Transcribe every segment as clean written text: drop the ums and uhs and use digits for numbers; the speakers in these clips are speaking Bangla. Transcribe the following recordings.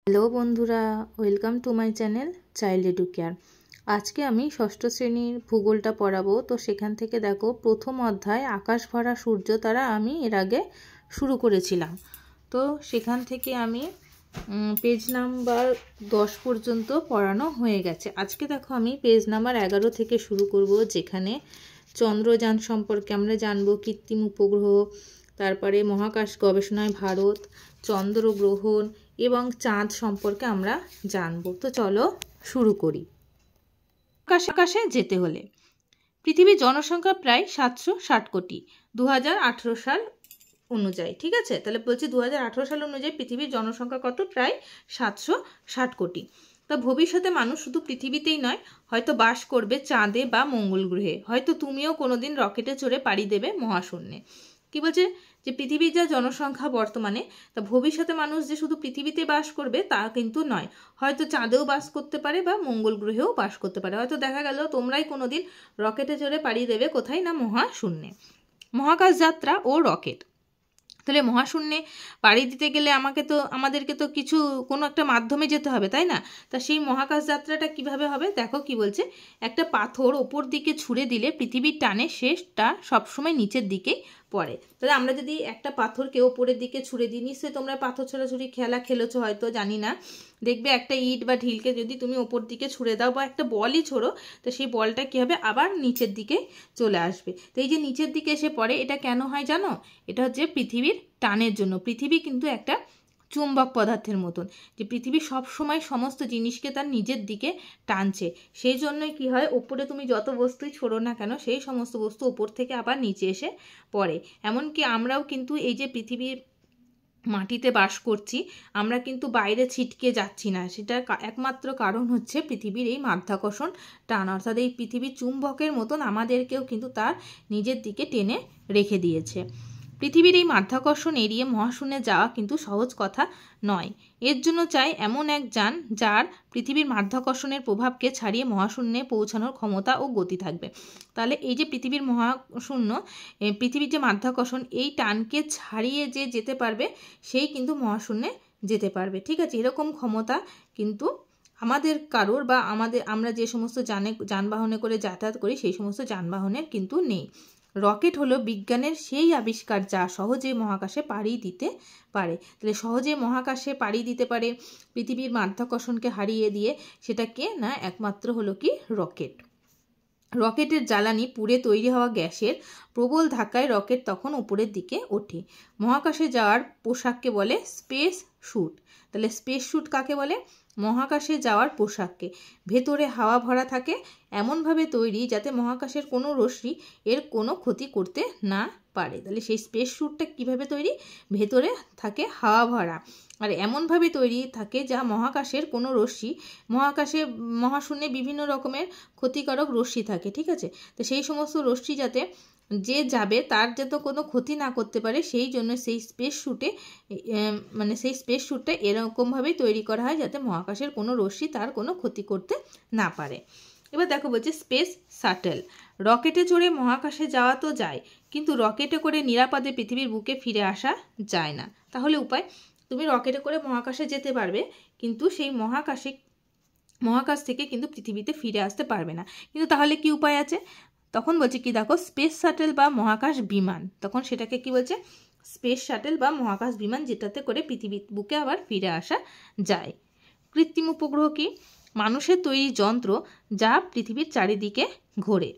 হ্যালো বন্ধুরা, welcome to my channel child educare. আজকে আমি ষষ্ঠ শ্রেণীর ভূগোলটা পড়াবো। তো সেখান থেকে দেখো, প্রথম অধ্যায় আকাশ ভরা সূর্য তারা আমি এর আগে শুরু করেছিলাম। তো সেখান থেকে আমি পেজ নাম্বার 10 পর্যন্ত পড়ানো হয়ে গেছে। আজকে দেখো আমি পেজ নাম্বার 11 থেকে শুরু করব, যেখানে চন্দ্রযান সম্পর্কে আমরা জানবো, কৃত্রিম উপগ্রহ, তারপরে মহাকাশ গবেষণায় ভারত, চন্দ্রগ্রহণ এবং চাঁদ সম্পর্কে আমরা জানবো। তো চলো শুরু করি। আকাশে যেতে হলে পৃথিবীর জনসংখ্যা প্রায় 760 কোটি 2018 সাল অনুযায়ী। ঠিক আছে, তাহলে বলছি 2018 সাল অনুযায়ী পৃথিবীর জনসংখ্যা কত? প্রায় 760 কোটি। তা ভবিষ্যতে মানুষ শুধু পৃথিবীতেই নয়, হয়তো বাস করবে চাঁদে বা মঙ্গল গ্রহে। হয়তো তুমিও কোনোদিন রকেটে চড়ে পাড়ি দেবে মহাশূন্যে। কি বলছে যে পৃথিবীর যা জনসংখ্যা বর্তমানে, তা ভবিষ্যতে মানুষ যে শুধু পৃথিবীতে বাস করবে তা কিন্তু নয়, হয়তো চাঁদেও বাস করতে পারে বা মঙ্গল গ্রহেও বাস করতে পারে। হয়তো দেখা গেল তোমরাই কোনোদিন রকেটে চড়ে পাড়ি দেবে কোথায় না মহাশূন্যে। মহাকাশ যাত্রা ও রকেট। তাহলে মহাশূন্যে পাড়ি দিতে গেলে আমাদেরকে তো কোনো একটা মাধ্যমে যেতে হবে, তাই না? তা সেই মহাকাশ যাত্রাটা কিভাবে হবে? দেখো কি বলছে, একটা পাথর ওপর দিকে ছুঁড়ে দিলে পৃথিবীর টানে শেষটা সবসময় নিচের দিকেই পড়ে। তাহলে আমরা যদি একটা পাথরকে ওপরের দিকে ছুঁড়ে দিই, নিশ্চয়ই তোমরা পাথর ছোড়াছুড়ি খেলা খেলেছো, হয়তো জানি না। দেখবে একটা ইট বা ঢিলকে যদি তুমি ওপর দিকে ছুঁড়ে দাও বা একটা বলই ছোড়ো, তো সেই বলটা কী হবে? আবার নিচের দিকে চলে আসবে। তো এই যে নিচের দিকে এসে পড়ে, এটা কেন হয় জানো? এটা হচ্ছে পৃথিবীর টানের জন্য। পৃথিবী কিন্তু একটা চুম্বক পদার্থের মতন, যে পৃথিবী সব সময় সমস্ত জিনিসকে তার নিজের দিকে টানছে। সেই জন্যই কি হয়, ওপরে তুমি যত বস্তুই ছোড়ো না কেন, সেই সমস্ত বস্তু ওপর থেকে আবার নিচে এসে পড়ে। এমনকি আমরাও কিন্তু এই যে পৃথিবীর মাটিতে বাস করছি, আমরা কিন্তু বাইরে ছিটকে যাচ্ছি না। সেটা একমাত্র কারণ হচ্ছে পৃথিবীর এই মাধ্যাকর্ষণ টান, অর্থাৎ এই পৃথিবীর চুম্বকের মতন আমাদেরকেও কিন্তু তার নিজের দিকে টেনে রেখে দিয়েছে। পৃথিবীর এই মাধ্যাকর্ষণ এড়িয়ে মহাশূন্যে যাওয়া কিন্তু সহজ কথা নয়। এর জন্য চাই এমন এক যান যার পৃথিবীর মাধ্যাকর্ষণের প্রভাবকে ছাড়িয়ে মহাশূন্যে পৌঁছানোর ক্ষমতা ও গতি থাকবে। তাহলে এই যে পৃথিবীর মহাশূন্য, পৃথিবীর যে মাধ্যাকর্ষণ, এই টানকে ছাড়িয়ে যে যেতে পারবে সেই কিন্তু মহাশূন্যে যেতে পারবে। ঠিক আছে, এরকম ক্ষমতা কিন্তু আমাদের কারোর বা আমরা যে সমস্ত যানবাহনে করে যাতায়াত করি সেই সমস্ত যানবাহনের কিন্তু নেই। রকেট হলো বিজ্ঞানের সেই আবিষ্কার যা সহজে মহাকাশে পাড়ি দিতে পারে। তাহলে সহজে মহাকাশে পাড়ি দিতে পারে পৃথিবীর মাধ্যাকর্ষণকে হারিয়ে দিয়ে, সেটাকে না একমাত্র হলো কি রকেট। রকেটের জ্বালানি পুড়ে তৈরি হওয়া গ্যাসের প্রবল ধাক্কায় রকেট তখন উপরের দিকে ওঠে। মহাকাশে যাওয়ার পোশাককে বলে স্পেস স্যুট। তাহলে স্পেস স্যুট কাকে বলে? মহাকাশে যাওয়ার পোশাককে। ভেতরে হাওয়া ভরা থাকে, এমনভাবে তৈরি যাতে মহাকাশের কোনো রশ্মি এর কোনো ক্ষতি করতে না পারে। তাহলে সেই স্পেস স্যুটটা কীভাবে তৈরি? ভেতরে থাকে হাওয়া ভরা, আর এমনভাবে তৈরি থাকে যা মহাকাশের কোনো রশ্মি, মহাশূন্যে বিভিন্ন রকমের ক্ষতিকারক রশ্মি থাকে। ঠিক আছে, তো সেই সমস্ত রশ্মি যাতে যে যাবে তার যাতে কোনো ক্ষতি না করতে পারে, সেই জন্য সেই স্পেস স্যুটটা এরকমভাবেই তৈরি করা হয় যাতে মহাকাশের কোনো রশ্মি তার কোনো ক্ষতি করতে না পারে। এবার দেখো বলছে স্পেস শাটল। রকেটে চড়ে মহাকাশে যাওয়া তো যায়, কিন্তু রকেটে করে নিরাপদে পৃথিবীর বুকে ফিরে আসা যায় না। তাহলে উপায়? তুমি রকেটে করে মহাকাশে যেতে পারবে, কিন্তু সেই মহাকাশ থেকে কিন্তু পৃথিবীতে ফিরে আসতে পারবে না। কিন্তু তাহলে কি উপায় আছে? তখন বলছে কি, দেখো স্পেস শাটল বা মহাকাশ বিমান। তখন সেটাকে কি বলছে? স্পেস শাটল বা মহাকাশ বিমান, যেটাতে করে পৃথিবীর বুকে আবার ফিরে আসা যায়। কৃত্রিম উপগ্রহ কি? মানুষের তৈরি যন্ত্র যা পৃথিবীর চারিদিকে ঘোরে।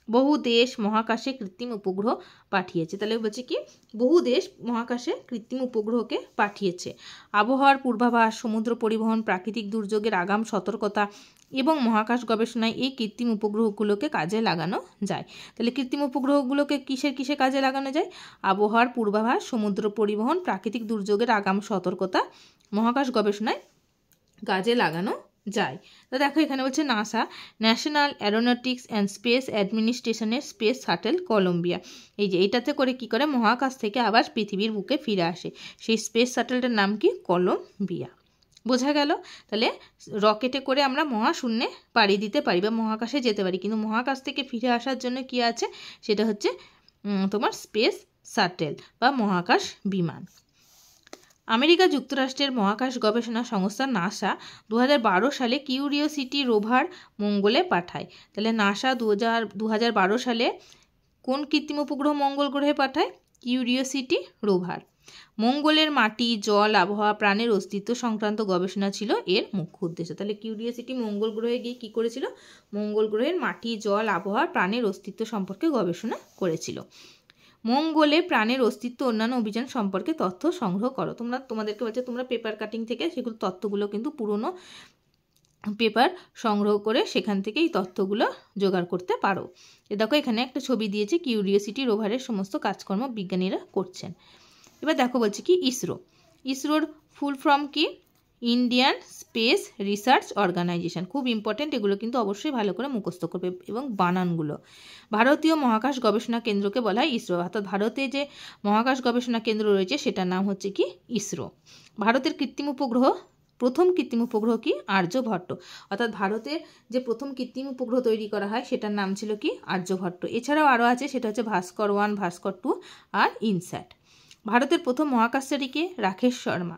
বহু দেশ মহাকাশে কৃত্রিম উপগ্রহ পাঠিয়েছে। তাহলে বলছে কি, বহু দেশ মহাকাশে কৃত্রিম উপগ্রহকে পাঠিয়েছে। আবহাওয়ার পূর্বাভাস, সমুদ্র পরিবহন, প্রাকৃতিক দুর্যোগের আগাম সতর্কতা এবং মহাকাশ গবেষণায় এই কৃত্রিম উপগ্রহগুলোকে কাজে লাগানো যায়। তাহলে কৃত্রিম উপগ্রহগুলোকে কিসে কাজে লাগানো যায়? আবহাওয়ার পূর্বাভাস, সমুদ্র পরিবহন, প্রাকৃতিক দুর্যোগের আগাম সতর্কতা, মহাকাশ গবেষণায় কাজে লাগানো যায়। তো দেখো এখানে বলছে NASA, National Aeronautics and Space অ্যাডমিনিস্ট্রেশনের স্পেস শাটল কলম্বিয়া। এই যে এটাতে করে কি করে মহাকাশ থেকে আবার পৃথিবীর বুকে ফিরে আসে, সেই স্পেস শাটলটার নাম কি? কলম্বিয়া। বোঝা গেল? তাহলে রকেটে করে আমরা মহাশূন্যে পাড়ি দিতে পারি বা মহাকাশে যেতে পারি, কিন্তু মহাকাশ থেকে ফিরে আসার জন্য কি আছে? সেটা হচ্ছে তোমার স্পেস শাটল বা মহাকাশ বিমান। আমেরিকা যুক্তরাষ্ট্রের মহাকাশ গবেষণা সংস্থা নাসা 2012 সালে কিউরিওসিটি রোভার মঙ্গলে পাঠায়। তাহলে নাসা 2012 সালে কোন কৃত্রিম উপগ্রহ মঙ্গল গ্রহে পাঠায়? Curiosity rover. মঙ্গলের মাটি, জল, আবহাওয়া, প্রাণের অস্তিত্ব সংক্রান্ত গবেষণা ছিল এর মুখ্য উদ্দেশ্য। তাহলে কিউরিওসিটি মঙ্গল গ্রহে গিয়ে কী করেছিল? মঙ্গল গ্রহের মাটি, জল, আবহাওয়া, প্রাণের অস্তিত্ব সম্পর্কে গবেষণা করেছিল। মঙ্গলে প্রাণের অস্তিত্ব অন্যান্য অভিযান সম্পর্কে তথ্য সংগ্রহ করো। তোমাদেরকে বলছে তোমরা পেপার কাটিং থেকে সেগুলো তথ্যগুলো কিন্তু পুরনো পেপার সংগ্রহ করে সেখান থেকে এই তথ্যগুলো জোগাড় করতে পারো। দেখো এখানে একটা ছবি দিয়েছে, কিউরিওসিটি রোভারের সমস্ত কাজকর্ম বিজ্ঞানীরা করছেন। এবার দেখো বলছে কি ইসরো। ইসরোর ফুল ফর্ম কি? Indian space research organisation. খুব ইম্পর্টেন্ট, এগুলো কিন্তু অবশ্যই ভালো করে মুখস্থ করবে এবং বানানগুলো। ভারতীয় মহাকাশ গবেষণা কেন্দ্রকে বলা হয় ইসরো, অর্থাৎ ভারতে যে মহাকাশ গবেষণা কেন্দ্র রয়েছে সেটার নাম হচ্ছে কি? ইসরো। ভারতের প্রথম কৃত্রিম উপগ্রহ কি? আর্যভট্ট। অর্থাৎ ভারতের যে প্রথম কৃত্রিম উপগ্রহ তৈরি করা হয় সেটার নাম ছিল কি? আর্যভট্ট। এছাড়াও আরও আছে, সেটা হচ্ছে ভাস্কর 1, ভাস্কর 2 আর ইনস্যাট। ভারতের প্রথম মহাকাশচারীকে রাকেশ শর্মা,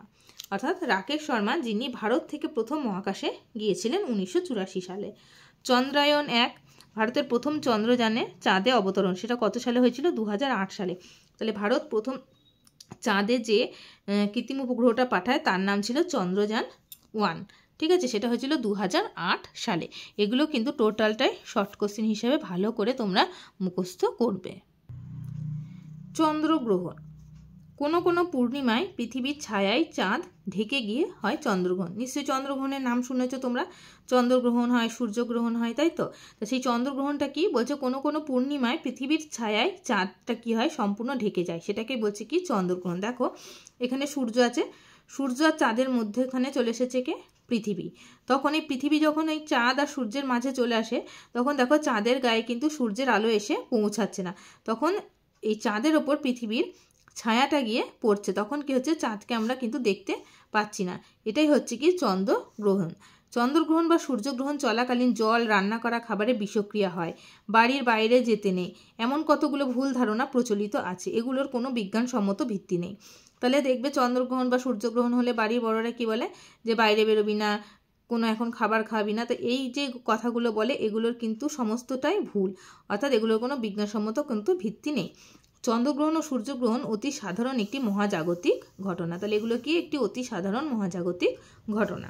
অর্থাৎ রাকেশ শর্মা, যিনি ভারত থেকে প্রথম মহাকাশে গিয়েছিলেন 1984 সালে। চন্দ্রায়ন 1, ভারতের প্রথম চন্দ্রযানে চাঁদে অবতরণ, সেটা কত সালে হয়েছিল? 2008 সালে। তাহলে ভারত প্রথম চাঁদে যে কৃত্রিম উপগ্রহটা পাঠায় তার নাম ছিল চন্দ্রযান 1, ঠিক আছে? সেটা হয়েছিল 2008 সালে। এগুলো কিন্তু টোটালটাই শর্ট কোশ্চেন হিসেবে ভালো করে তোমরা মুখস্থ করবে। চন্দ্রগ্রহণ। কোনো কোনো পূর্ণিমায় পৃথিবীর ছায়ায় চাঁদ ঢেকে গিয়ে হয় চন্দ্রগ্রহণ। নিশ্চয়ই চন্দ্রগ্রহণের নাম শুনেছ তোমরা। চন্দ্রগ্রহণ হয়, সূর্যগ্রহণ হয়, তাই তো? তো সেই চন্দ্রগ্রহণটা কি বলছে? কোনো কোনো পূর্ণিমায় পৃথিবীর ছায়ায় চাঁদটা কি হয়? সম্পূর্ণ ঢেকে যায়, সেটাকে বলছে কি? চন্দ্রগ্রহণ। দেখো এখানে সূর্য আছে, সূর্য আর চাঁদের মধ্যেখানে চলে এসেছে কে? পৃথিবী। তখন এই পৃথিবী যখন এই চাঁদ আর সূর্যের মাঝে চলে আসে, তখন দেখো চাঁদের গায়ে কিন্তু সূর্যের আলো এসে পৌঁছাচ্ছে না, তখন এই চাঁদের ওপর পৃথিবীর ছায়াটা গিয়ে পড়ছে, তখন কি হচ্ছে? চাঁদকে আমরা কিন্তু দেখতে পাচ্ছি না। এটাই হচ্ছে কি? চন্দ্রগ্রহণ। চন্দ্রগ্রহণ বা সূর্যগ্রহণ চলাকালীন জল, রান্না করা খাবারে বিষক্রিয়া হয়, বাড়ির বাইরে যেতে নেই, এমন কতগুলো ভুল ধারণা প্রচলিত আছে। এগুলোর কোনো বিজ্ঞানসম্মত ভিত্তি নেই। তাহলে দেখবে চন্দ্রগ্রহণ বা সূর্যগ্রহণ হলে বাড়ির বড়রা কি বলে? যে বাইরে বেরোবি না, কোনো এখন খাবার খাবি না। তো এই যে কথাগুলো বলে এগুলোর কিন্তু সমস্তটাই ভুল, অর্থাৎ এগুলোর কোনো বিজ্ঞানসম্মত কিন্তু ভিত্তি নেই। চন্দ্রগ্রহণ ও সূর্যগ্রহণ অতি সাধারণ একটি মহাজাগতিক ঘটনা। তাহলে এগুলো কি? একটি অতি সাধারণ মহাজাগতিক ঘটনা।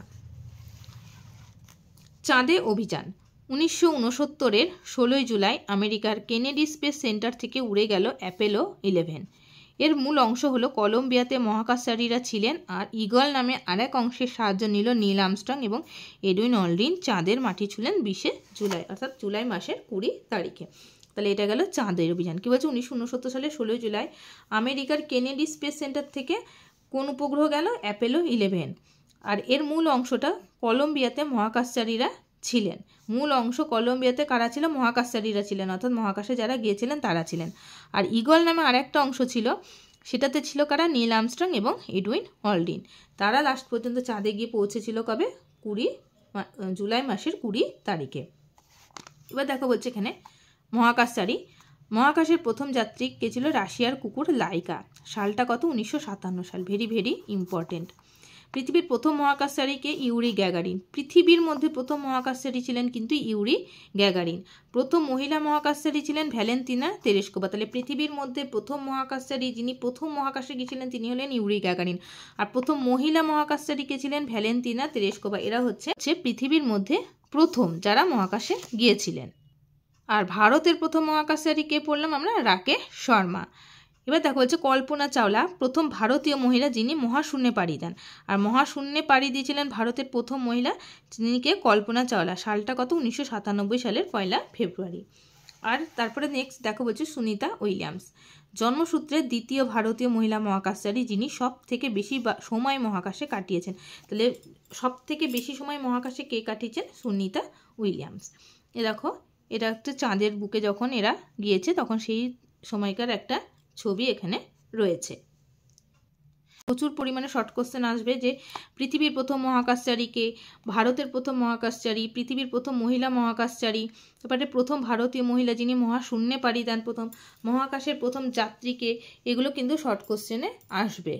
চাঁদে অভিযান। 1969-এর 16 জুলাই আমেরিকার কেনেডি স্পেস সেন্টার থেকে উড়ে গেল অ্যাপোলো 11। এর মূল অংশ হলো কলম্বিয়াতে মহাকাশচারীরা ছিলেন, আর ঈগল নামে আরেক অংশের সাহায্য নিল নীল আর্মস্ট্রং এবং এডুইন অলড্রিন। চাঁদের মাটি ছুঁলেন 20 জুলাই, অর্থাৎ জুলাই মাসের 20 তারিখে। তাহলে এটা গেল চাঁদের অভিযান। কী বলছে? 1969 সালের 16 জুলাই আমেরিকার কেনেডি স্পেস সেন্টার থেকে কোন উপগ্রহ গেল? অ্যাপোলো 11। আর এর মূল অংশটা কলম্বিয়াতে মহাকাশচারীরা ছিলেন। মূল অংশ কলম্বিয়াতে কারা ছিল? মহাকাশচারীরা ছিলেন, অর্থাৎ মহাকাশে যারা গিয়েছিলেন তারা ছিলেন। আর ঈগল নামে আরেকটা অংশ ছিল, সেটাতে ছিল কারা? নীল আর্মস্ট্রং এবং এডুইন অলড্রিন। তারা লাস্ট পর্যন্ত চাঁদে গিয়ে পৌঁছেছিল কবে? জুলাই মাসের 20 তারিখে। এবার দেখো বলছে এখানে মহাকাশচারী। মহাকাশের প্রথম যাত্রী কে ছিল? রাশিয়ার কুকুর লাইকা। সালটা কত? 1957 সাল। Very very important. পৃথিবীর প্রথম মহাকাশচারীকে ইউরি গ্যাগারিন। পৃথিবীর মধ্যে প্রথম মহাকাশচারী ছিলেন কিন্তু ইউরি গ্যাগারিন। প্রথম মহিলা মহাকাশচারী ছিলেন ভ্যালেন্তিনা তেরেস্কোভা। তাহলে পৃথিবীর মধ্যে প্রথম মহাকাশচারী যিনি প্রথম মহাকাশে গিয়েছিলেন তিনি হলেন ইউরি গ্যাগারিন। আর প্রথম মহিলা মহাকাশচারী কে ছিলেন? Valentina Tereshkova. এরা হচ্ছে পৃথিবীর মধ্যে প্রথম যারা মহাকাশে গিয়েছিলেন। আর ভারতের প্রথম মহাকাশচারী কে পড়লাম আমরা? রাকেশ শর্মা। এবার দেখো হচ্ছে কল্পনা চাওলা প্রথম ভারতীয় মহিলা যিনি মহাশূন্যে পাড়ি দেন। আর মহাশূন্যে পাড়ি দিয়েছিলেন ভারতের প্রথম মহিলা, যিনি কে? কল্পনা চাওলা। সালটা কত? 1997 সালের 1 ফেব্রুয়ারি। আর তারপরে নেক্সট দেখো বলছে সুনিতা উইলিয়ামস। জন্মসূত্রে দ্বিতীয় ভারতীয় মহিলা মহাকাশচারী যিনি সব থেকে বেশি সময় মহাকাশে কাটিয়েছেন। তাহলে সব থেকে বেশি সময় মহাকাশে কে কাটিয়েছেন? সুনিতা উইলিয়ামস। এ দেখো এটা একটা চাঁদের বুকে যখন এরা গিয়েছে তখন সেই সময়কার একটা ছবি এখানে রয়েছে। প্রচুর পরিমাণে শর্ট কোশ্চেন আসবে যে পৃথিবীর প্রথম মহাকাশচারীকে, ভারতের প্রথম মহাকাশচারী, পৃথিবীর প্রথম মহিলা মহাকাশচারী, তারপরে প্রথম ভারতীয় মহিলা যিনি মহাশূন্যে পাড়ি দেন, প্রথম মহাকাশের প্রথম যাত্রীকে, এগুলো কিন্তু শর্ট কোশ্চেনে আসবে।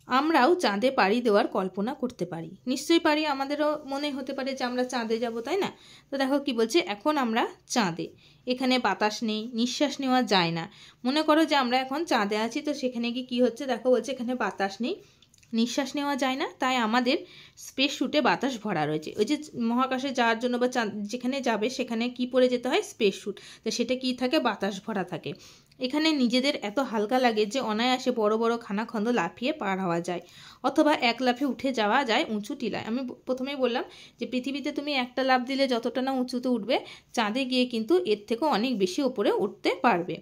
আমরাও চাঁদে পাড়ি দেওয়ার কল্পনা করতে পারি। নিশ্চয়ই পারি, আমাদেরও মনে হতে পারে যে আমরা চাঁদে যাব, তাই না? তো দেখো কি বলছে, এখন আমরা চাঁদে, এখানে বাতাস নেই, নিঃশ্বাস নেওয়া যায় না। মনে করো যে আমরা এখন চাঁদে আছি, তো সেখানে গিয়ে কী হচ্ছে দেখো, বলছে এখানে বাতাস নেই, নিঃশ্বাস নেওয়া যায় না, তাই আমাদের স্পেস শ্যুটে বাতাস ভরা রয়েছে। ওই যে মহাকাশে যাওয়ার জন্য বা যেখানে যাবে সেখানে কি পরে যেতে হয়, স্পেস শ্যুট, তো সেটা কি থাকে, বাতাস ভরা থাকে। এখানে নিজেদের এত হালকা লাগে যে অনায়াসে বড় বড় খানাখন্দ লাফিয়ে পার হওয়া যায়, অথবা এক লাফে উঠে যাওয়া যায় উঁচু টিলায়। আমি প্রথমেই বললাম যে পৃথিবীতে তুমি একটা লাফ দিলে যতটা না উঁচুতে উঠবে, চাঁদে গিয়ে কিন্তু এর থেকেও অনেক বেশি ওপরে উঠতে পারবে।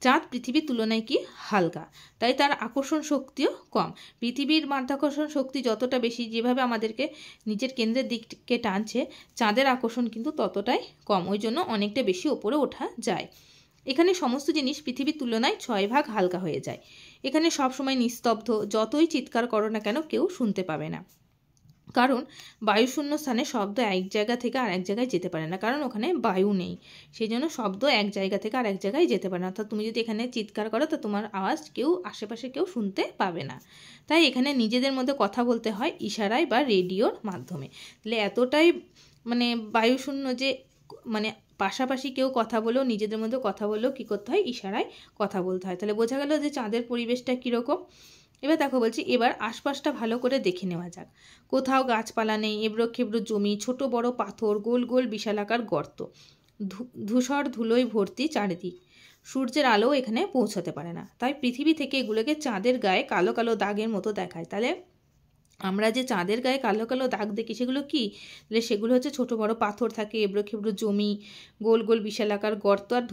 চাঁদ পৃথিবীর তুলনায় কি হালকা, তাই তার আকর্ষণ শক্তিও কম। পৃথিবীর মাধ্যাকর্ষণ শক্তি যতটা বেশি, যেভাবে আমাদেরকে নিজের কেন্দ্রের দিকে টানছে, চাঁদের আকর্ষণ কিন্তু ততটাই কম, ওই জন্য অনেকটা বেশি ওপরে ওঠা যায়। এখানে সমস্ত জিনিস পৃথিবীর তুলনায় 6 ভাগ হালকা হয়ে যায়। এখানে সবসময় নিস্তব্ধ, যতই চিৎকার করো না কেন কেউ শুনতে পাবে না, কারণ বায়ুশূন্য স্থানে শব্দ এক জায়গা থেকে আর এক জায়গায় যেতে পারে না, কারণ ওখানে বায়ু নেই। সেই জন্য শব্দ এক জায়গা থেকে আর এক জায়গায় যেতে পারে না। অর্থাৎ তুমি যদি এখানে চিৎকার করো, তো তোমার আওয়াজ কেউ আশেপাশে কেউ শুনতে পাবে না। তাই এখানে নিজেদের মধ্যে কথা বলতে হয় ইশারায় বা রেডিওর মাধ্যমে। তাহলে এতটাই বায়ুশূন্য যে পাশাপাশি কেউ কথা বলেও, নিজেদের মধ্যে কথা বলেও কী করতে হয়, ইশারায় কথা বলতে হয়। তাহলে বোঝা গেল যে চাঁদের পরিবেশটা কীরকম। এবার দেখো বলছি, এবার আশপাশটা ভালো করে দেখে নেওয়া যাক। কোথাও গাছপালা নেই, এবড়ো খেবড়ো জমি, ছোট বড় পাথর, গোল গোল বিশালাকার গর্ত, ধূসর ধুলোয় ভর্তি চারিদিক। সূর্যের আলো এখানে পৌঁছাতে পারে না, তাই পৃথিবী থেকে এগুলোকে চাঁদের গায়ে কালো কালো দাগের মতো দেখায়। তাহলে আমরা যে চাঁদের গায়ে কালো কালো দাগ দেখি সেগুলো কি, তাহলে সেগুলো হচ্ছে ছোট বড় পাথর থাকে, এবড়ো খেবড়ো জমি, গোল গোল বিশালাকার গর্ত, আর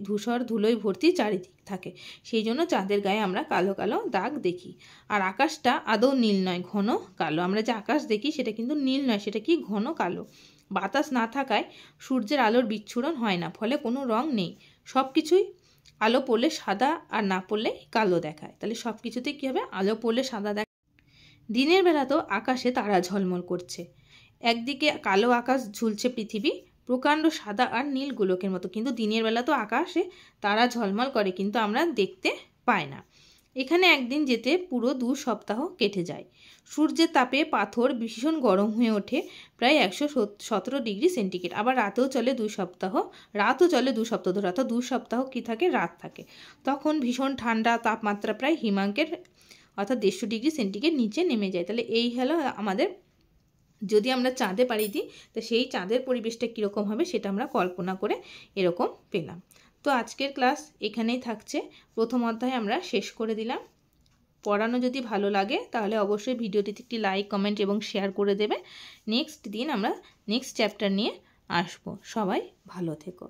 ধূসর ধুলোয় ভর্তি চারিদিক থাকে। সেই জন্য চাঁদের গায়ে আমরা কালো কালো দাগ দেখি। আর আকাশটা আদৌ নীল নয়, ঘন কালো। আমরা যে আকাশ দেখি সেটা কিন্তু নীল নয়, সেটা কি ঘন কালো। বাতাস না থাকায় সূর্যের আলোর বিচ্ছুরণ হয় না, ফলে কোনো রং নেই। সব কিছুই আলো পড়লে সাদা আর না পড়লে কালো দেখায়। তাহলে সব কিছুতেই কী হবে, আলো পড়লে সাদা দেখায়। দিনের বেলা তো আকাশে তারা ঝলমল করছে, একদিকে কালো আকাশ ঝুলছে পৃথিবী প্রকাণ্ড সাদা আর নীল গোলকের মতো, কিন্তু দিনের বেলা তো আকাশে তারা ঝলমল করে, কিন্তু আমরা দেখতে পাই না। এখানে একদিন যেতে পুরো 2 সপ্তাহ কেটে যায়। সূর্যের তাপে পাথর ভীষণ গরম হয়ে ওঠে, প্রায় 117 ডিগ্রি সেন্টিগ্রেড। আবার রাতেও চলে 2 সপ্তাহ, ধরে, অর্থাৎ 2 সপ্তাহ কী থাকে, রাত থাকে। তখন ভীষণ ঠান্ডা, তাপমাত্রা প্রায় হিমাঙ্কের অর্থাৎ 150 ডিগ্রি সেন্টিগ্রেড নিচে নেমে যায়। তাহলে এই হলো আমাদের, যদি আমরা চাঁদে পাড়ি দিই তো সেই চাঁদের পরিবেশটা কীরকম হবে সেটা আমরা কল্পনা করে এরকম পেলাম। তো আজকের ক্লাস এখানেই থাকছে। প্রথম অধ্যায় আমরা শেষ করে দিলাম। পড়ানো যদি ভালো লাগে তাহলে অবশ্যই ভিডিওটিতে একটি লাইক, কমেন্ট এবং শেয়ার করে দেবে। নেক্সট দিন আমরা নেক্সট চ্যাপ্টার নিয়ে আসবো। সবাই ভালো থেকো।